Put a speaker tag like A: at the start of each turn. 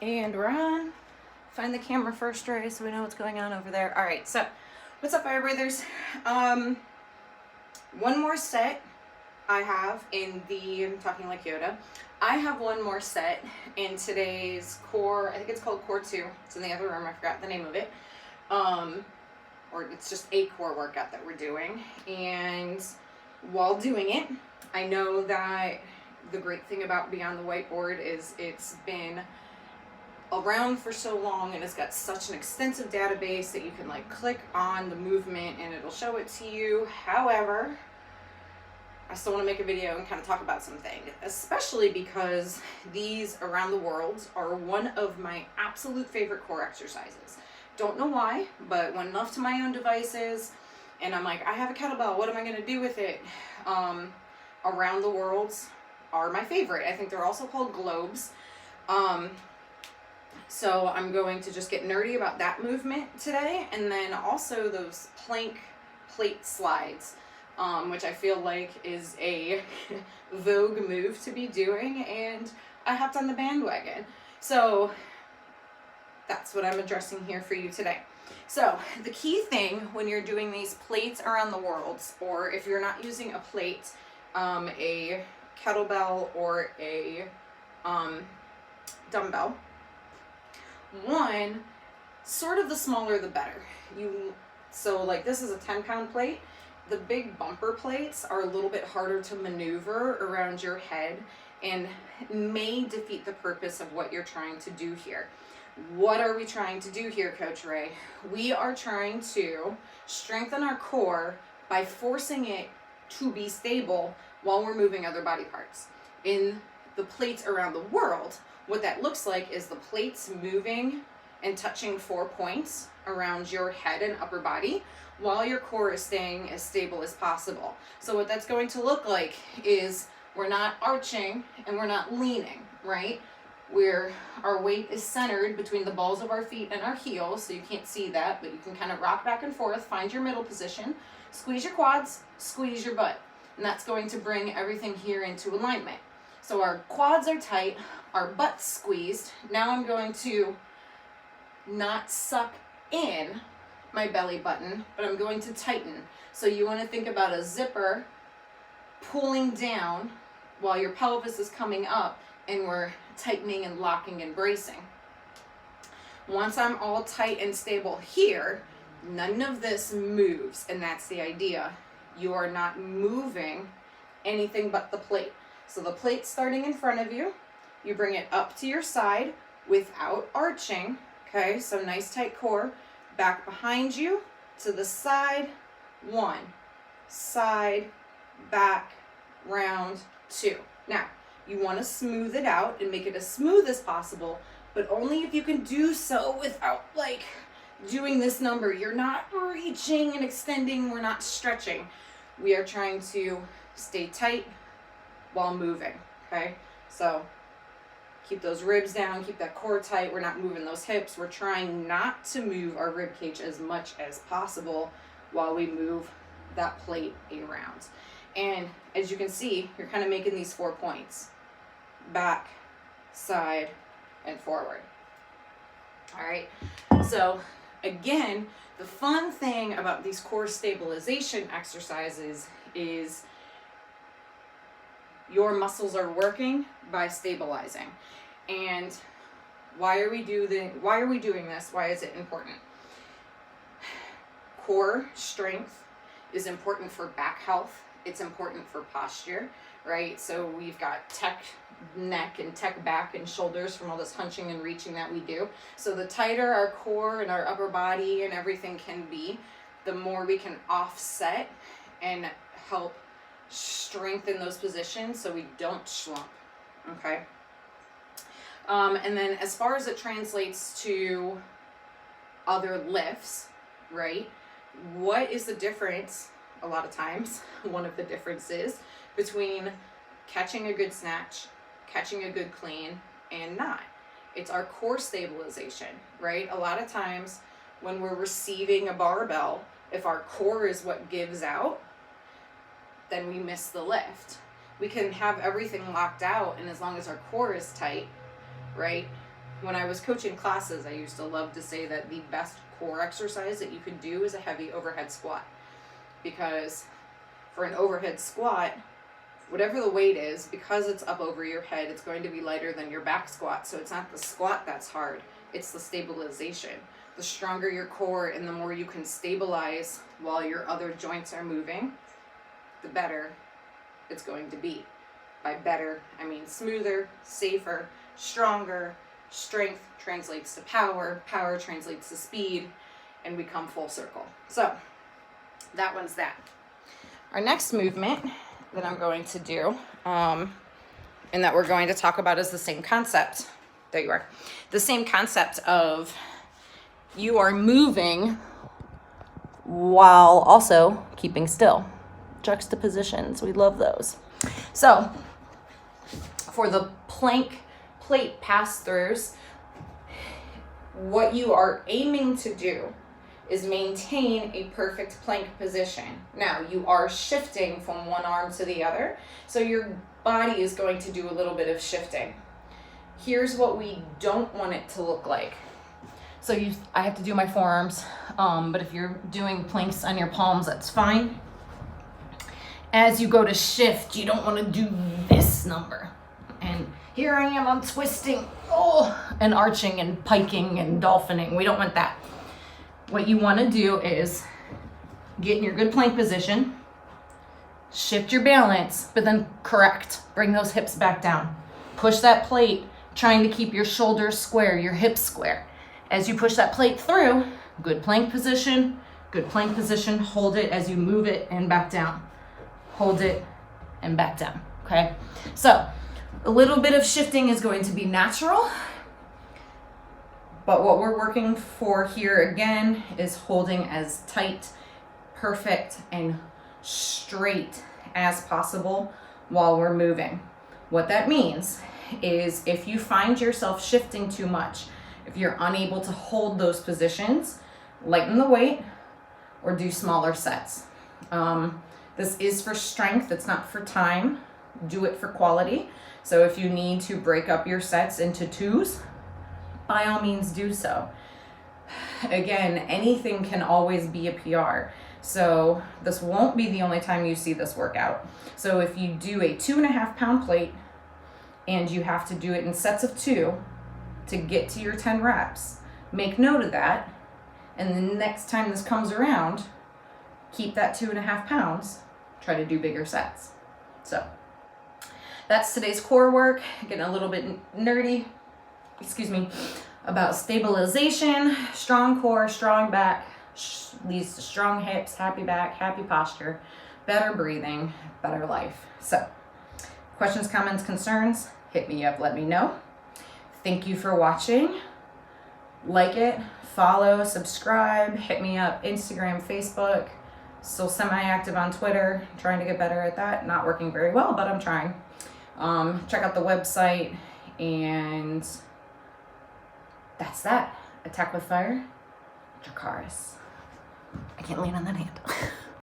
A: And we're on. Find the camera first, Ray, so we know what's going on over there. All right, so what's up, fire breathers? One more set I have in the, I'm talking like Yoda. I have one more set in today's core, I think it's called Core 2. It's in the other room, I forgot the name of it. Or it's just a core workout that we're doing. And while doing it, I know that the great thing about Beyond the Whiteboard is it's been around for so long and it's got such an extensive database that you can like click on the movement and it'll show it to you. However, I still want to make a video and kind of talk about something, especially because these around the world are one of my absolute favorite core exercises. Don't know why, but when left to my own devices and I'm like, I have a kettlebell, what am I going to do with it? Around the worlds are my favorite. I think they're also called globes. So I'm going to just get nerdy about that movement today, and then also those plank plate slides, which I feel like is a vogue move to be doing, and I hopped on the bandwagon. So that's what I'm addressing here for you today. So the key thing when you're doing these plates around the world, or if you're not using a plate, a kettlebell or a dumbbell, one, sort of the smaller the better. So like this is a 10-pound plate. The big bumper plates are a little bit harder to maneuver around your head and may defeat the purpose of what you're trying to do here. What are we trying to do here, Coach Ray? We are trying to strengthen our core by forcing it to be stable while we're moving other body parts. In the plates around the world, what that looks like is the plates moving and touching 4 points around your head and upper body while your core is staying as stable as possible. So what that's going to look like is we're not arching and we're not leaning, right? Our weight is centered between the balls of our feet and our heels, so you can't see that, but you can kind of rock back and forth, find your middle position, squeeze your quads, squeeze your butt, and that's going to bring everything here into alignment. So our quads are tight, our butt's squeezed. Now I'm going to not suck in my belly button, but I'm going to tighten. So you want to think about a zipper pulling down while your pelvis is coming up, and we're tightening and locking and bracing. Once I'm all tight and stable here, none of this moves, and that's the idea. You are not moving anything but the plate. So the plate's starting in front of you. You bring it up to your side without arching. Okay, so nice tight core. Back behind you, to the side, 1. Side, back, round, 2. Now, you want to smooth it out and make it as smooth as possible, but only if you can do so without like doing this number. You're not reaching and extending, we're not stretching. We are trying to stay tight while moving, okay? So keep those ribs down, keep that core tight. We're not moving those hips. We're trying not to move our rib cage as much as possible while we move that plate around. And as you can see, you're kind of making these 4 points. Back, side, and forward. All right, so again, the fun thing about these core stabilization exercises is your muscles are working by stabilizing. And why are we doing this? Why is it important? Core strength is important for back health. It's important for posture, right? So we've got tech neck and tech back and shoulders from all this hunching and reaching that we do. So the tighter our core and our upper body and everything can be, the more we can offset and help strengthen those positions so we don't slump, okay? And then as far as it translates to other lifts, right? What is the difference? A lot of times, one of the differences between catching a good snatch, catching a good clean, and not. It's our core stabilization, right? A lot of times when we're receiving a barbell, if our core is what gives out, then we miss the lift. We can have everything locked out, and as long as our core is tight, right, when I was coaching classes, I used to love to say that the best core exercise that you could do is a heavy overhead squat. Because for an overhead squat, whatever the weight is, because it's up over your head, it's going to be lighter than your back squat. So it's not the squat that's hard, it's the stabilization. The stronger your core and the more you can stabilize while your other joints are moving, the better it's going to be. By better, I mean smoother, safer, stronger. Strength translates to power, power translates to speed, and we come full circle. So that one's that. Our next movement that I'm going to do, and that we're going to talk about, is the same concept. There you are. The same concept of you are moving while also keeping still. Juxtapositions, we love those. So for the plank plate pass-throughs, what you are aiming to do is maintain a perfect plank position. Now, you are shifting from one arm to the other, so your body is going to do a little bit of shifting. Here's what we don't want it to look like. So I have to do my forearms, but if you're doing planks on your palms, that's fine. As you go to shift, you don't want to do this number. And here I am, I'm twisting, and arching and piking and dolphining. We don't want that. What you want to do is get in your good plank position, shift your balance, but then correct. Bring those hips back down. Push that plate, trying to keep your shoulders square, your hips square. As you push that plate through, good plank position, hold it as you move it and back down. Hold it and back down, okay? So a little bit of shifting is going to be natural, but what we're working for here again is holding as tight, perfect, and straight as possible while we're moving. What that means is if you find yourself shifting too much, if you're unable to hold those positions, lighten the weight or do smaller sets. This is for strength, it's not for time. Do it for quality. So if you need to break up your sets into twos, by all means do so. Again, anything can always be a PR. So this won't be the only time you see this workout. So if you do a 2.5 pound plate and you have to do it in sets of 2 to get to your 10 reps, make note of that. And the next time this comes around, keep that 2.5 pounds, try to do bigger sets. So that's today's core work. Getting a little bit nerdy, about stabilization. Strong core, strong back, leads to strong hips, happy back, happy posture, better breathing, better life. So questions, comments, concerns, hit me up, let me know. Thank you for watching. Like it, follow, subscribe, hit me up, Instagram, Facebook. Still semi-active on Twitter, trying to get better at that. Not working very well, but I'm trying. Check out the website, and that's that. Attack with Fire, Dracarys. I can't lean on that hand.